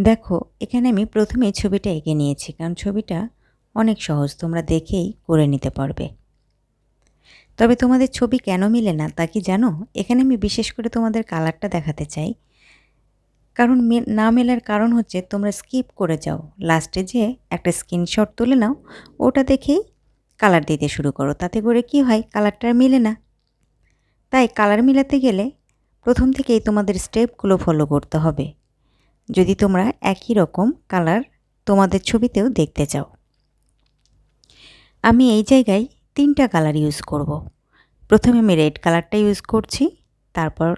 দেখো, এখানে আমি প্রথমেই ছবিটা এঁকে নিয়েছি, কারণ ছবিটা অনেক সহজ, তোমরা দেখেই করে নিতে পারবে। তবে তোমাদের ছবি কেন মিলে না তা কি জানো? এখানে আমি বিশেষ করে তোমাদের কালারটা দেখাতে চাই, কারণ না মেলার কারণ হচ্ছে তোমরা স্কিপ করে যাও, লাস্টে যে একটা স্ক্রিনশট তুলে নাও, ওটা দেখেই কালার দিতে শুরু করো, তাতে করে কি হয়, কালারটা আর মিলে না। তাই কালার মিলাতে গেলে প্রথম থেকেই তোমাদের স্টেপগুলো ফলো করতে হবে, যদি তোমরা একই রকম কালার তোমাদের ছবিতেও দেখতে চাও। আমি এই জায়গায় 3টা কালার ইউজ করব। প্রথমে আমি রেড কালারটা ইউজ করছি, তারপর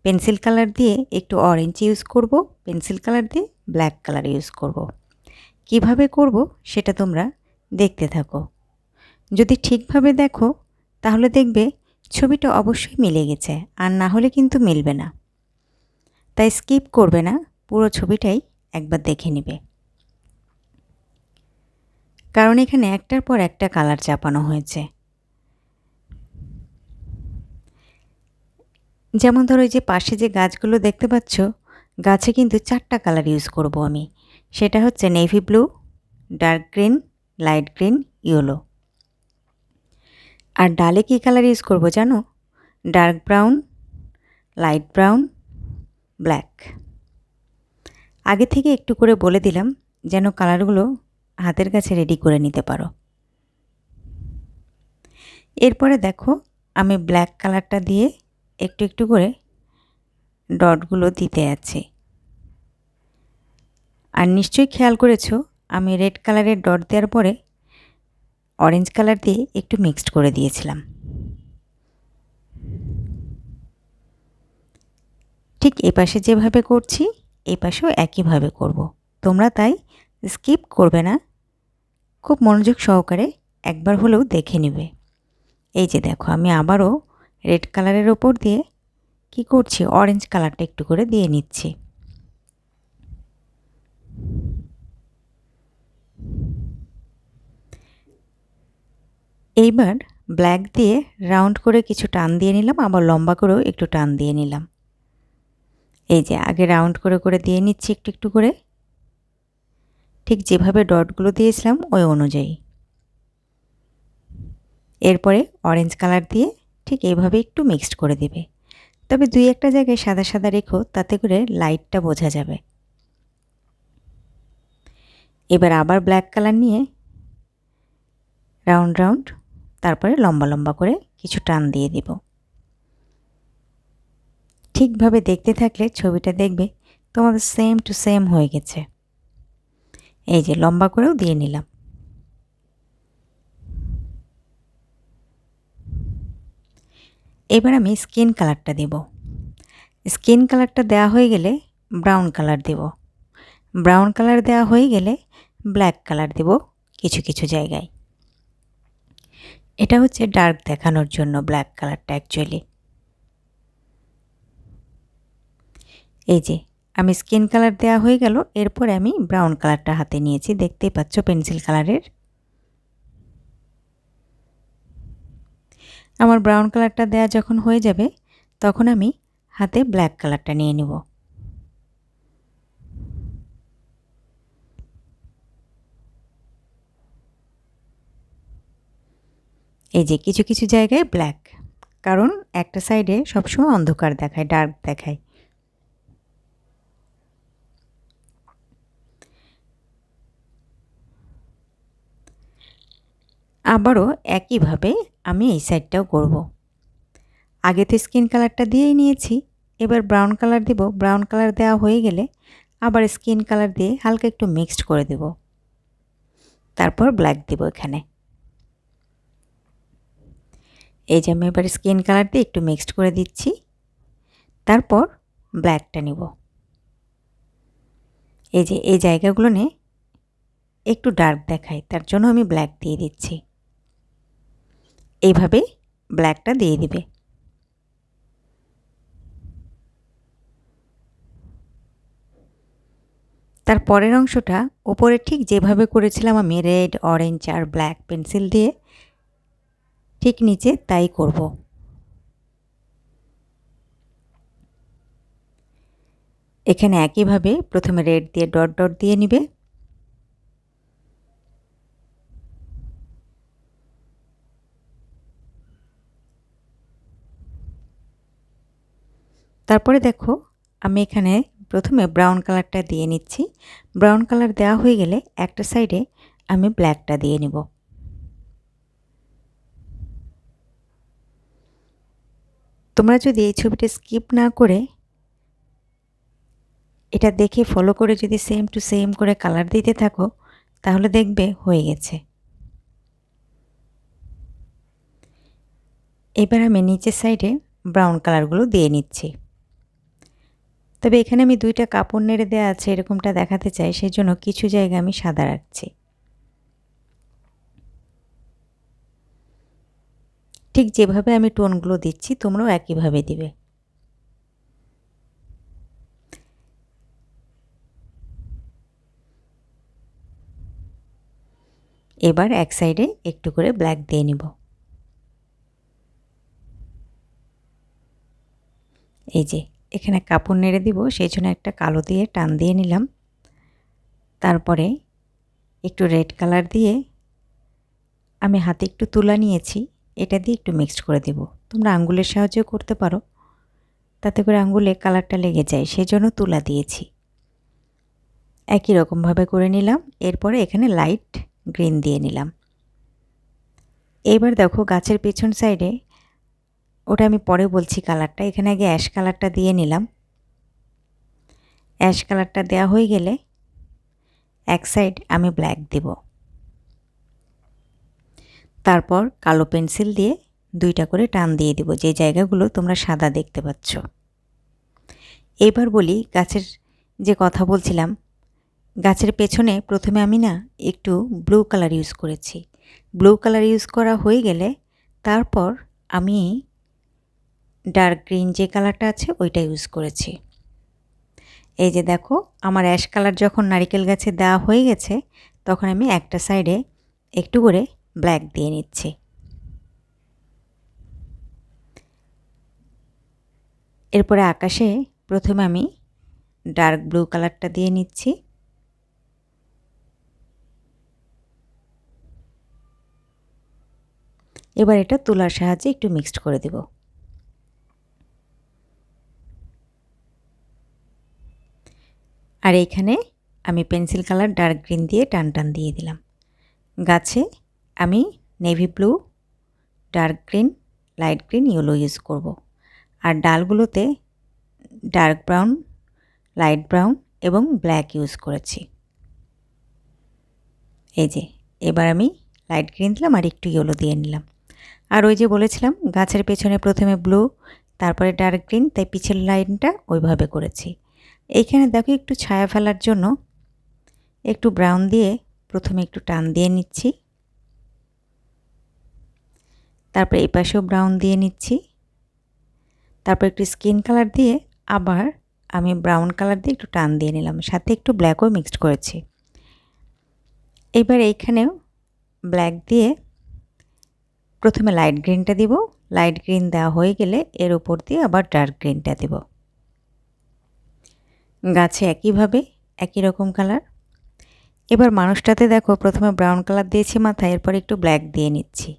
পেন্সিল কালার দিয়ে একটু অরেঞ্জ ইউজ করব, পেন্সিল কালার দিয়ে ব্ল্যাক কালার ইউজ করব। কিভাবে করব সেটা তোমরা দেখতে থাকো। যদি ঠিকভাবে দেখো তাহলে দেখবে ছবিটা অবশ্যই মিলে গেছে, আর না হলে কিন্তু মিলবে না। তাই স্কিপ করবে না, পুরো ছবিটাই একবার দেখে নেবে, কারণ এখানে একটার পর একটা কালার চাপানো হয়েছে। যেমন ধরো, এই যে পাশে যে গাছগুলো দেখতে পাচ্ছ, গাছে কিন্তু 4টা কালার ইউজ করব আমি। সেটা হচ্ছে navy blue, dark green, light green, yellow. আর ডালে কী কালার ইউজ করব জানো? Dark brown, light brown, black. আগে থেকে একটু করে বলে দিলাম যেন কালারগুলো হাতের কাছে রেডি করে নিতে পারো। এরপরে দেখো, আমি ব্ল্যাক কালারটা দিয়ে একটু একটু করে ডটগুলো দিতে আছি। আর নিশ্চয়ই খেয়াল করেছো, আমি রেড কালারের ডট দেওয়ার পরে অরেঞ্জ কালার দিয়ে একটু মিক্সড করে দিয়েছিলাম। ঠিক এপাশে যেভাবে করছি এই পাশেও একইভাবে করব। তোমরা তাই স্কিপ করবে না, খুব মনোযোগ সহকারে একবার হলেও দেখে নেবে। এই যে দেখো, আমি আবারও রেড কালারের ওপর দিয়ে কি করছি, অরেঞ্জ কালারটা একটু করে দিয়ে নিচ্ছি। এইবার ব্ল্যাক দিয়ে রাউন্ড করে কিছু টান দিয়ে নিলাম, আবার লম্বা করেও একটু টান দিয়ে নিলাম। এই যে আগে রাউন্ড করে করে দিয়ে নিচ্ছি একটু একটু করে, ঠিক যেভাবে ডটগুলো দিয়েছিলাম ওই অনুযায়ী। এরপরে অরেঞ্জ কালার দিয়ে ঠিক এইভাবে একটু মিক্সড করে দেবে। তবে 2-1টা জায়গায় সাদা সাদা রেখো, তাতে করে লাইটটা বোঝা যাবে। এবার আবার ব্ল্যাক কালার নিয়ে রাউন্ড রাউন্ড, তারপরে লম্বা লম্বা করে কিছু টান দিয়ে দিব। ঠিকভাবে দেখতে থাকলে ছবিটা দেখবে তোমাদের সেম টু সেম হয়ে গেছে। এই যে লম্বা করেও দিয়ে নিলাম। এবার আমি স্কিন কালারটা দেব। স্কিন কালারটা দেওয়া হয়ে গেলে ব্রাউন কালার দেব। ব্রাউন কালার দেওয়া হয়ে গেলে ব্ল্যাক কালার দেব কিছু কিছু জায়গায়। এটা হচ্ছে ডার্ক দেখানোর জন্য ব্ল্যাক কালারটা অ্যাকচুয়ালি। এই যে আমি স্কিন কালার দেওয়া হয়ে গেল, এরপরে আমি ব্রাউন কালারটা হাতে নিয়েছি, দেখতেই পাচ্ছ পেন্সিল কালারের। আমার ব্রাউন কালারটা দেওয়া যখন হয়ে যাবে তখন আমি হাতে ব্ল্যাক কালারটা নিয়ে নেব। এই যে কিছু কিছু জায়গায় ব্ল্যাক, কারণ একটা সাইডে সবসময় অন্ধকার দেখায়, ডার্ক দেখায়। আবারও একইভাবে আমি এই সাইডটাও করব। আগে তো স্কিন কালারটা দিয়েই নিয়েছি, এবার ব্রাউন কালার দেব। ব্রাউন কালার দেওয়া হয়ে গেলে আবার স্কিন কালার দিয়ে হালকা একটু মিক্সড করে দেব, তারপর ব্ল্যাক দেব এখানে। এই যে আমি এবার স্কিন কালার দিয়ে একটু মিক্সড করে দিচ্ছি, তারপর ব্ল্যাকটা নেব। এই যে এই জায়গাগুলো নিয়ে একটু ডার্ক দেখায়, তার জন্য আমি ব্ল্যাক দিয়ে দিচ্ছি। এইভাবে ব্ল্যাকটা দিয়ে দিবে। তার পরের অংশটা ওপরে ঠিক যেভাবে করেছিলাম আমি রেড, অরেঞ্জ আর ব্ল্যাক পেন্সিল দিয়ে, ঠিক নিচে তাই করব। এখানে একইভাবে প্রথমে রেড দিয়ে ডট ডট দিয়ে নিবে। তারপরে দেখো আমি এখানে প্রথমে ব্রাউন কালারটা দিয়ে নিচ্ছি। ব্রাউন কালার দেওয়া হয়ে গেলে একটা সাইডে আমি ব্ল্যাকটা দিয়ে নিব। তোমরা যদি এই ছবিটা স্কিপ না করে এটা দেখে ফলো করে যদি সেম টু সেম করে কালার দিতে থাকো তাহলে দেখবে হয়ে গেছে। এবার আমি নিচের সাইডে ব্রাউন কালারগুলো দিয়ে নিচ্ছি। তবে এখানে আমি দুইটা কাপড় নেড়ে দেওয়া আছে এরকমটা দেখাতে চাই, সেই জন্য কিছু জায়গা আমি সাদা রাখছি। ঠিক যেভাবে আমি টোনগুলো দিচ্ছি তোমরাও একইভাবে দিবে। এবার এক সাইডে একটু করে ব্ল্যাক দিয়ে নিব। এই যে এখানে কাপড় নেড়ে দিব, সেই জন্য একটা কালো দিয়ে টান দিয়ে নিলাম। তারপরে একটু রেড কালার দিয়ে আমি হাতে একটু তুলা নিয়েছি, এটা দিয়ে একটু মিক্সড করে দেব। তোমরা আঙ্গুলের সাহায্যেও করতে পারো, তাতে করে আঙ্গুলে কালারটা লেগে যায়, সেজন্য তুলা দিয়েছি। একই রকমভাবে করে নিলাম। এরপরে এখানে লাইট গ্রিন দিয়ে নিলাম। এইবার দেখো গাছের পেছন সাইডে, ওটা আমি পরে বলছি কালারটা, এখানে আগে অ্যাশ কালারটা দিয়ে নিলাম। অ্যাশ কালারটা দেওয়া হয়ে গেলে এক সাইড আমি ব্ল্যাক দেব। তারপর কালো পেন্সিল দিয়ে দুইটা করে টান দিয়ে দিব যে জায়গাগুলো তোমরা সাদা দেখতে পাচ্ছ। এবার বলি গাছের যে কথা বলছিলাম, গাছের পেছনে প্রথমে আমি না একটু ব্লু কালার ইউজ করেছি। ব্লু কালার ইউজ করা হয়ে গেলে তারপর আমি ডার্ক গ্রিন যে কালারটা আছে ওইটা ইউজ করেছি। এই যে দেখো আমার অ্যাশ কালার যখন নারকেল গাছে দেওয়া হয়ে গেছে তখন আমি একটা সাইডে একটু করে ব্ল্যাক দিয়ে নিচ্ছি। এরপরে আকাশে প্রথমে আমি ডার্ক ব্লু কালারটা দিয়ে নিচ্ছি। এবার এটা তুলার সাহায্যে একটু মিক্সড করে দেব। আর এইখানে আমি পেন্সিল কালার ডার্ক গ্রিন দিয়ে টান টান দিয়ে দিলাম। গাছে আমি navy blue, dark green, light green, yellow use করব। আর ডালগুলোতে ডার্ক ব্রাউন, লাইট ব্রাউন এবং ব্ল্যাক ইউজ করেছি। এই যে এবার আমি লাইট গ্রিন দিলাম আর একটু ইয়েলো দিয়ে নিলাম। আর ওই যে বলেছিলাম গাছের পেছনে প্রথমে ব্লু তারপরে ডার্ক গ্রিন, তাই পিছের লাইনটা ওইভাবে করেছি। এইখানে দেখো একটু ছায়া ফেলার জন্য একটু ব্রাউন দিয়ে প্রথমে একটু টান দিয়ে নিচ্ছি। তারপর এই পাশেও ব্রাউন দিয়ে নিচ্ছি। তারপর একটু স্কিন কালার দিয়ে আবার আমি ব্রাউন কালার দিয়ে একটু টান দিয়ে নিলাম, সাথে একটু ব্ল্যাকও মিক্সড করেছি। এইবার এইখানেও ব্ল্যাক দিয়ে প্রথমে লাইট গ্রিনটা দিব। লাইট গ্রিন দেওয়া হয়ে গেলে এর উপর দিয়ে আবার ডার্ক গ্রিনটা দেব। গাছে একইভাবে একই রকম কালার। এবার মানুষটাতে দেখো প্রথমে ব্রাউন কালার দিয়েছি মাথায়, এরপর একটু ব্ল্যাক দিয়ে নিচ্ছি।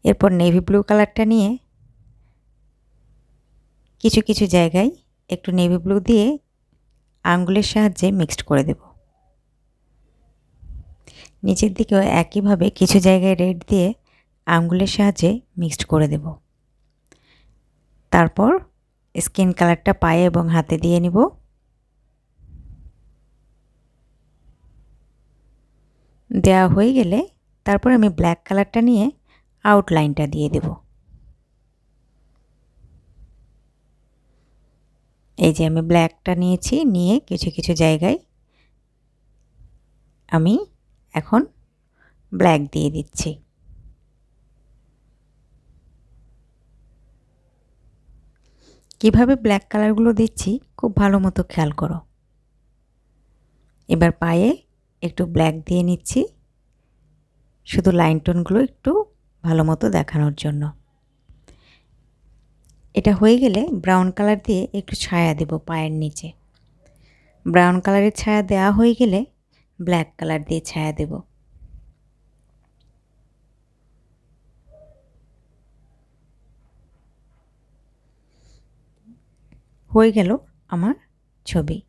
এরপর নেভি ব্লু কালারটা নিয়ে কিছু কিছু জায়গায় একটু নেভি ব্লু দিয়ে আঙ্গুলের সাহায্যে মিক্সড করে দেব। নিচের দিকেও একইভাবে কিছু জায়গায় রেড দিয়ে আঙ্গুলের সাহায্যে মিক্সড করে দেব। তারপর স্কিন কালারটা পায়ে এবং হাতে দিয়ে নিব। দেওয়া হয়ে গেলে তারপর আমি ব্ল্যাক কালারটা নিয়ে আউটলাইনটা দিয়ে দেব। এই যে আমি ব্ল্যাকটা নিয়েছি, নিয়ে কিছু কিছু জায়গায় আমি এখন ব্ল্যাক দিয়ে দিচ্ছি। কিভাবে ব্ল্যাক কালারগুলো দিচ্ছি খুব ভালো মতো খেয়াল করো। এবার পায়ে একটু ব্ল্যাক দিয়ে নিচ্ছি, শুধু লাইন টোনগুলো একটু ভালো মতো দেখানোর জন্য। এটা হয়ে গেলে ব্রাউন কালার দিয়ে একটু ছায়া দেব পায়ের নিচে। ব্রাউন কালারের ছায়া দেওয়া হয়ে গেলে ব্ল্যাক কালার দিয়ে ছায়া দেব। হয়ে গেল আমার ছবি।